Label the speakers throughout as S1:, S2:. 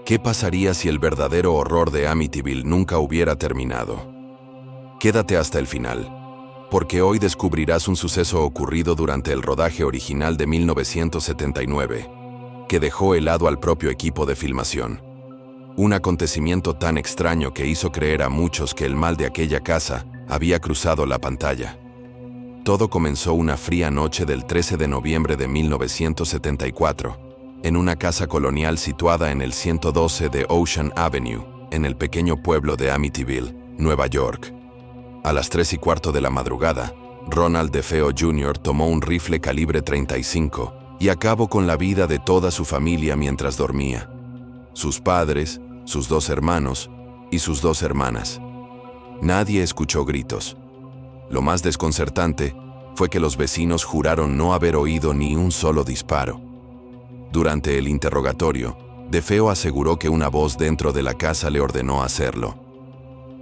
S1: ¿Qué pasaría si el verdadero horror de Amityville nunca hubiera terminado? Quédate hasta el final, porque hoy descubrirás un suceso ocurrido durante el rodaje original de 1979, que dejó helado al propio equipo de filmación. Un acontecimiento tan extraño que hizo creer a muchos que el mal de aquella casa había cruzado la pantalla. Todo comenzó una fría noche del 13 de noviembre de 1974, en una casa colonial situada en el 112 de Ocean Avenue, en el pequeño pueblo de Amityville, Nueva York. A las 3:15 de la madrugada, Ronald DeFeo Jr. tomó un rifle calibre 35 y acabó con la vida de toda su familia mientras dormía. Sus padres, sus 2 hermanos y sus 2 hermanas. Nadie escuchó gritos. Lo más desconcertante fue que los vecinos juraron no haber oído ni un solo disparo. Durante el interrogatorio, DeFeo aseguró que una voz dentro de la casa le ordenó hacerlo.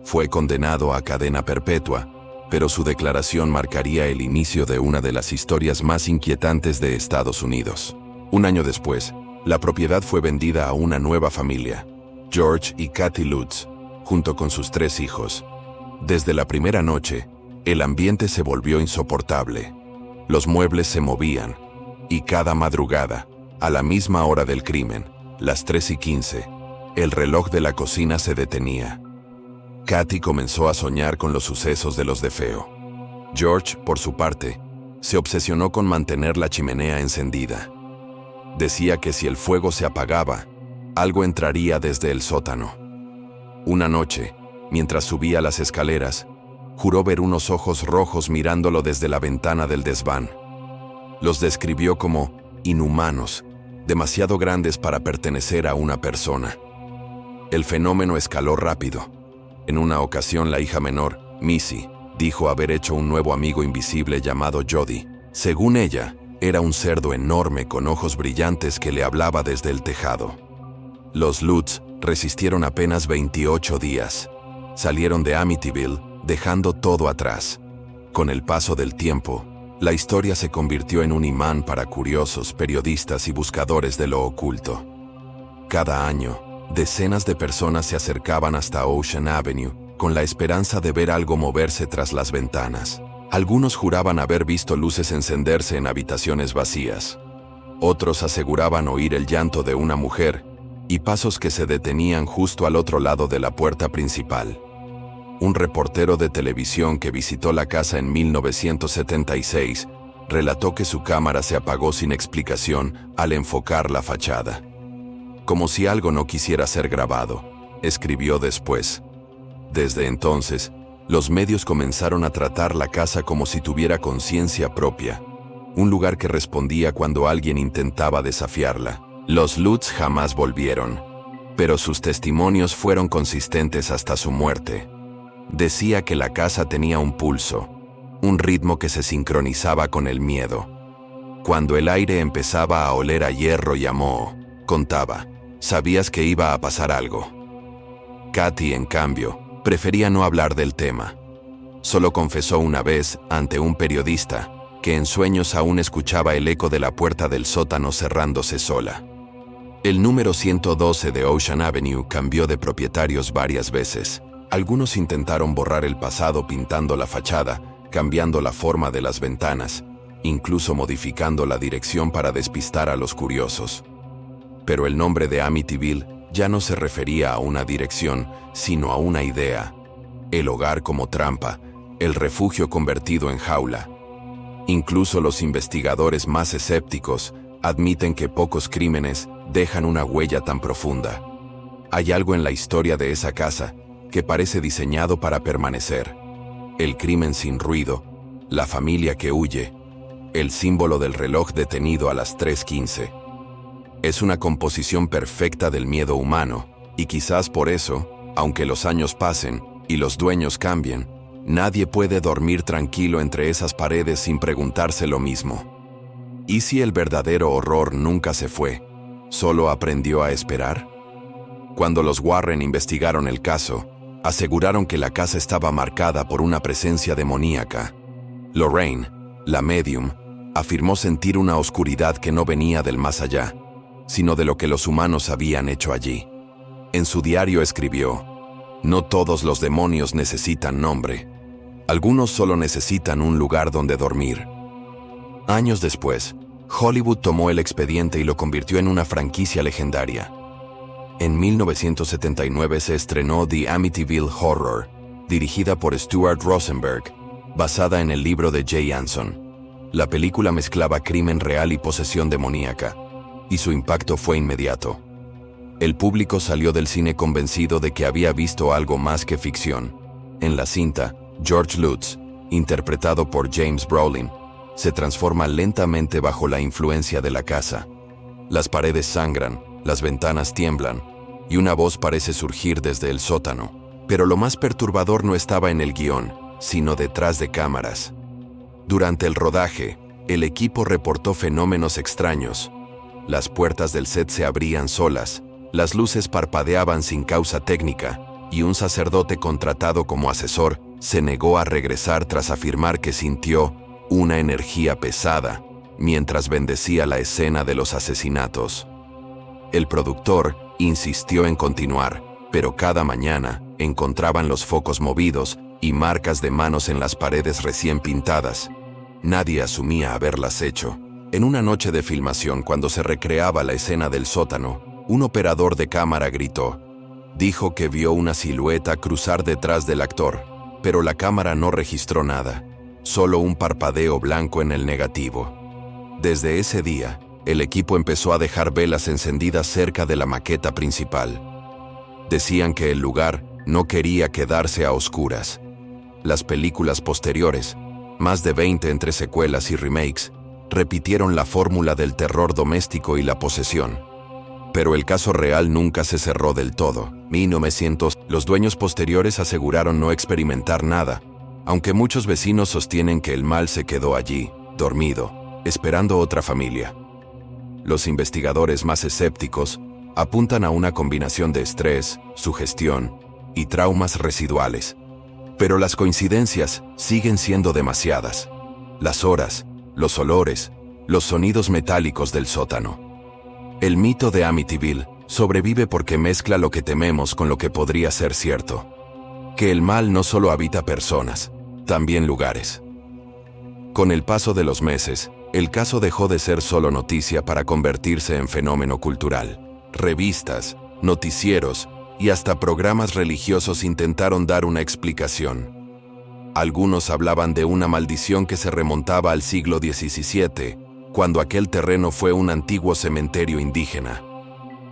S1: Fue condenado a cadena perpetua, pero su declaración marcaría el inicio de una de las historias más inquietantes de Estados Unidos. Un año después, la propiedad fue vendida a una nueva familia, George y Kathy Lutz, junto con sus 3 hijos. Desde la primera noche, el ambiente se volvió insoportable. Los muebles se movían, y cada madrugada, a la misma hora del crimen, las 3:15, el reloj de la cocina se detenía. Kathy comenzó a soñar con los sucesos de los DeFeo. George, por su parte, se obsesionó con mantener la chimenea encendida. Decía que si el fuego se apagaba, algo entraría desde el sótano. Una noche, mientras subía las escaleras, juró ver unos ojos rojos mirándolo desde la ventana del desván. Los describió como inhumanos, demasiado grandes para pertenecer a una persona. El fenómeno escaló rápido. En una ocasión, la hija menor, Missy, dijo haber hecho un nuevo amigo invisible llamado Jody. Según ella, era un cerdo enorme con ojos brillantes que le hablaba desde el tejado. Los Lutz resistieron apenas 28 días. Salieron de Amityville, dejando todo atrás. Con el paso del tiempo, la historia se convirtió en un imán para curiosos, periodistas y buscadores de lo oculto. Cada año, decenas de personas se acercaban hasta Ocean Avenue con la esperanza de ver algo moverse tras las ventanas. Algunos juraban haber visto luces encenderse en habitaciones vacías. Otros aseguraban oír el llanto de una mujer y pasos que se detenían justo al otro lado de la puerta principal. Un reportero de televisión que visitó la casa en 1976 relató que su cámara se apagó sin explicación al enfocar la fachada. Como si algo no quisiera ser grabado, escribió después. Desde entonces, los medios comenzaron a tratar la casa como si tuviera conciencia propia, un lugar que respondía cuando alguien intentaba desafiarla. Los Lutz jamás volvieron, pero sus testimonios fueron consistentes hasta su muerte. Decía que la casa tenía un pulso, un ritmo que se sincronizaba con el miedo. Cuando el aire empezaba a oler a hierro y a moho, contaba, sabías que iba a pasar algo. Kathy, en cambio, prefería no hablar del tema. Solo confesó una vez, ante un periodista, que en sueños aún escuchaba el eco de la puerta del sótano cerrándose sola. El número 112 de Ocean Avenue cambió de propietarios varias veces. Algunos intentaron borrar el pasado pintando la fachada, cambiando la forma de las ventanas, incluso modificando la dirección para despistar a los curiosos. Pero el nombre de Amityville ya no se refería a una dirección, sino a una idea. El hogar como trampa, el refugio convertido en jaula. Incluso los investigadores más escépticos admiten que pocos crímenes dejan una huella tan profunda. Hay algo en la historia de esa casa que parece diseñado para permanecer. El crimen sin ruido, la familia que huye, el símbolo del reloj detenido a las 3:15. Es una composición perfecta del miedo humano, y quizás por eso, aunque los años pasen y los dueños cambien, nadie puede dormir tranquilo entre esas paredes sin preguntarse lo mismo. ¿Y si el verdadero horror nunca se fue, solo aprendió a esperar? Cuando los Warren investigaron el caso, aseguraron que la casa estaba marcada por una presencia demoníaca. Lorraine, la medium, afirmó sentir una oscuridad que no venía del más allá, sino de lo que los humanos habían hecho allí. En su diario escribió: "No todos los demonios necesitan nombre. Algunos solo necesitan un lugar donde dormir". Años después, Hollywood tomó el expediente y lo convirtió en una franquicia legendaria. En 1979 se estrenó The Amityville Horror, dirigida por Stuart Rosenberg, basada en el libro de Jay Anson. La película mezclaba crimen real y posesión demoníaca, y su impacto fue inmediato. El público salió del cine convencido de que había visto algo más que ficción. En la cinta, George Lutz, interpretado por James Brolin, se transforma lentamente bajo la influencia de la casa. Las paredes sangran, las ventanas tiemblan, y una voz parece surgir desde el sótano. Pero lo más perturbador no estaba en el guión, sino detrás de cámaras. Durante el rodaje, el equipo reportó fenómenos extraños. Las puertas del set se abrían solas, las luces parpadeaban sin causa técnica, y un sacerdote contratado como asesor se negó a regresar tras afirmar que sintió una energía pesada mientras bendecía la escena de los asesinatos. El productor insistió en continuar, pero cada mañana encontraban los focos movidos y marcas de manos en las paredes recién pintadas. Nadie asumía haberlas hecho. En una noche de filmación, cuando se recreaba la escena del sótano, un operador de cámara gritó. Dijo que vio una silueta cruzar detrás del actor, pero la cámara no registró nada, solo un parpadeo blanco en el negativo. Desde ese día, el equipo empezó a dejar velas encendidas cerca de la maqueta principal. Decían que el lugar no quería quedarse a oscuras. Las películas posteriores, más de 20 entre secuelas y remakes, repitieron la fórmula del terror doméstico y la posesión. Pero el caso real nunca se cerró del todo. 1900, los dueños posteriores aseguraron no experimentar nada, aunque muchos vecinos sostienen que el mal se quedó allí, dormido, esperando otra familia. Los investigadores más escépticos apuntan a una combinación de estrés, sugestión y traumas residuales. Pero las coincidencias siguen siendo demasiadas. Las horas, los olores, los sonidos metálicos del sótano. El mito de Amityville sobrevive porque mezcla lo que tememos con lo que podría ser cierto. Que el mal no solo habita personas, también lugares. Con el paso de los meses, el caso dejó de ser solo noticia para convertirse en fenómeno cultural. Revistas, noticieros y hasta programas religiosos intentaron dar una explicación. Algunos hablaban de una maldición que se remontaba al siglo XVII, cuando aquel terreno fue un antiguo cementerio indígena.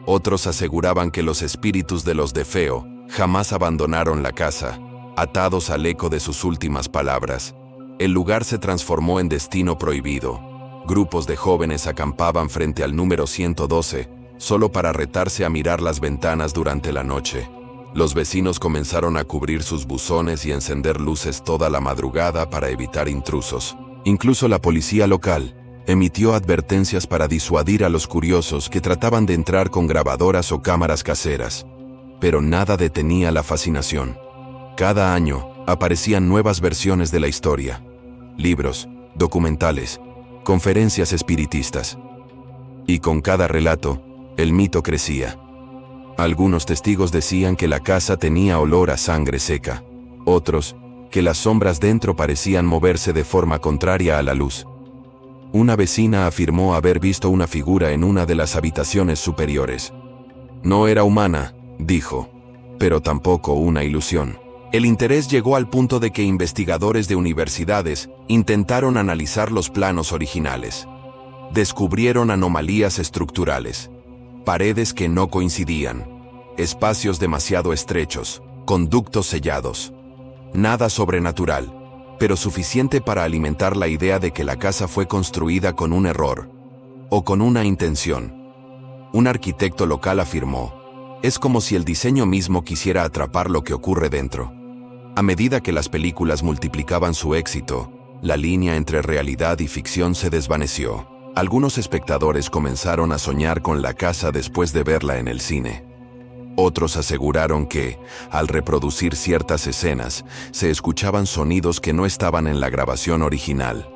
S1: Otros aseguraban que los espíritus de los DeFeo jamás abandonaron la casa, atados al eco de sus últimas palabras. El lugar se transformó en destino prohibido. Grupos de jóvenes acampaban frente al número 112, solo para retarse a mirar las ventanas durante la noche. Los vecinos comenzaron a cubrir sus buzones y encender luces toda la madrugada para evitar intrusos. Incluso la policía local emitió advertencias para disuadir a los curiosos que trataban de entrar con grabadoras o cámaras caseras. Pero nada detenía la fascinación. Cada año aparecían nuevas versiones de la historia. Libros, documentales, conferencias espiritistas. Y con cada relato, el mito crecía. Algunos testigos decían que la casa tenía olor a sangre seca. Otros, que las sombras dentro parecían moverse de forma contraria a la luz. Una vecina afirmó haber visto una figura en una de las habitaciones superiores. No era humana, dijo, pero tampoco una ilusión. El interés llegó al punto de que investigadores de universidades intentaron analizar los planos originales. Descubrieron anomalías estructurales, paredes que no coincidían, espacios demasiado estrechos, conductos sellados. Nada sobrenatural, pero suficiente para alimentar la idea de que la casa fue construida con un error o con una intención. Un arquitecto local afirmó: es como si el diseño mismo quisiera atrapar lo que ocurre dentro. A medida que las películas multiplicaban su éxito, la línea entre realidad y ficción se desvaneció. Algunos espectadores comenzaron a soñar con la casa después de verla en el cine. Otros aseguraron que, al reproducir ciertas escenas, se escuchaban sonidos que no estaban en la grabación original.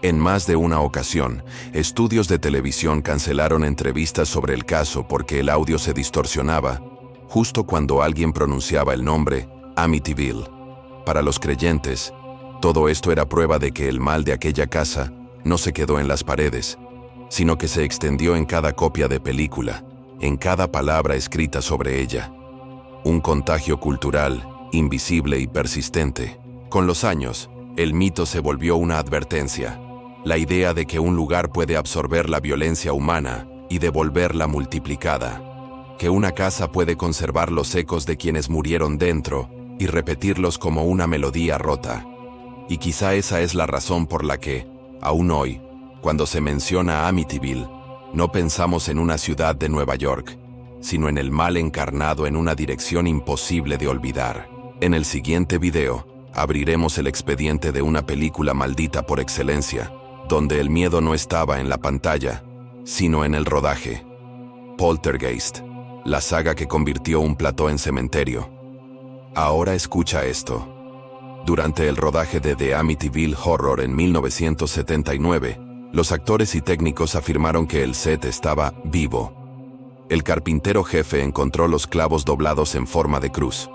S1: En más de una ocasión, estudios de televisión cancelaron entrevistas sobre el caso porque el audio se distorsionaba, justo cuando alguien pronunciaba el nombre Amityville. Para los creyentes, todo esto era prueba de que el mal de aquella casa no se quedó en las paredes, sino que se extendió en cada copia de película, en cada palabra escrita sobre ella. Un contagio cultural, invisible y persistente. Con los años, el mito se volvió una advertencia. La idea de que un lugar puede absorber la violencia humana y devolverla multiplicada. Que una casa puede conservar los ecos de quienes murieron dentro y repetirlos como una melodía rota. Y quizá esa es la razón por la que, aún hoy, cuando se menciona Amityville, no pensamos en una ciudad de Nueva York, sino en el mal encarnado en una dirección imposible de olvidar. En el siguiente video, abriremos el expediente de una película maldita por excelencia, donde el miedo no estaba en la pantalla, sino en el rodaje. Poltergeist, la saga que convirtió un plató en cementerio. Ahora escucha esto. Durante el rodaje de The Amityville Horror en 1979, los actores y técnicos afirmaron que el set estaba vivo. El carpintero jefe encontró los clavos doblados en forma de cruz.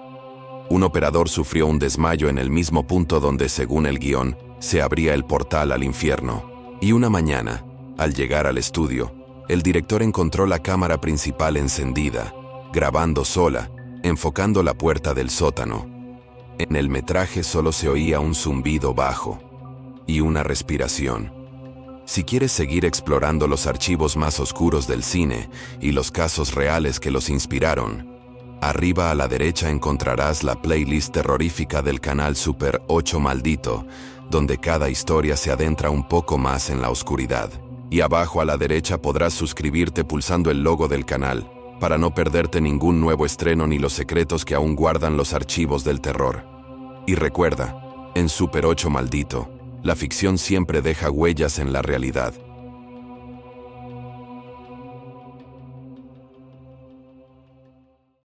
S1: Un operador sufrió un desmayo en el mismo punto donde, según el guión, se abría el portal al infierno. Y una mañana, al llegar al estudio, el director encontró la cámara principal encendida, grabando sola, enfocando la puerta del sótano. En el metraje solo se oía un zumbido bajo y una respiración. Si quieres seguir explorando los archivos más oscuros del cine y los casos reales que los inspiraron, arriba a la derecha encontrarás la playlist terrorífica del canal Super 8 Maldito, donde cada historia se adentra un poco más en la oscuridad. Y abajo a la derecha podrás suscribirte pulsando el logo del canal, para no perderte ningún nuevo estreno ni los secretos que aún guardan los archivos del terror. Y recuerda, en Super 8 Maldito, la ficción siempre deja huellas en la realidad.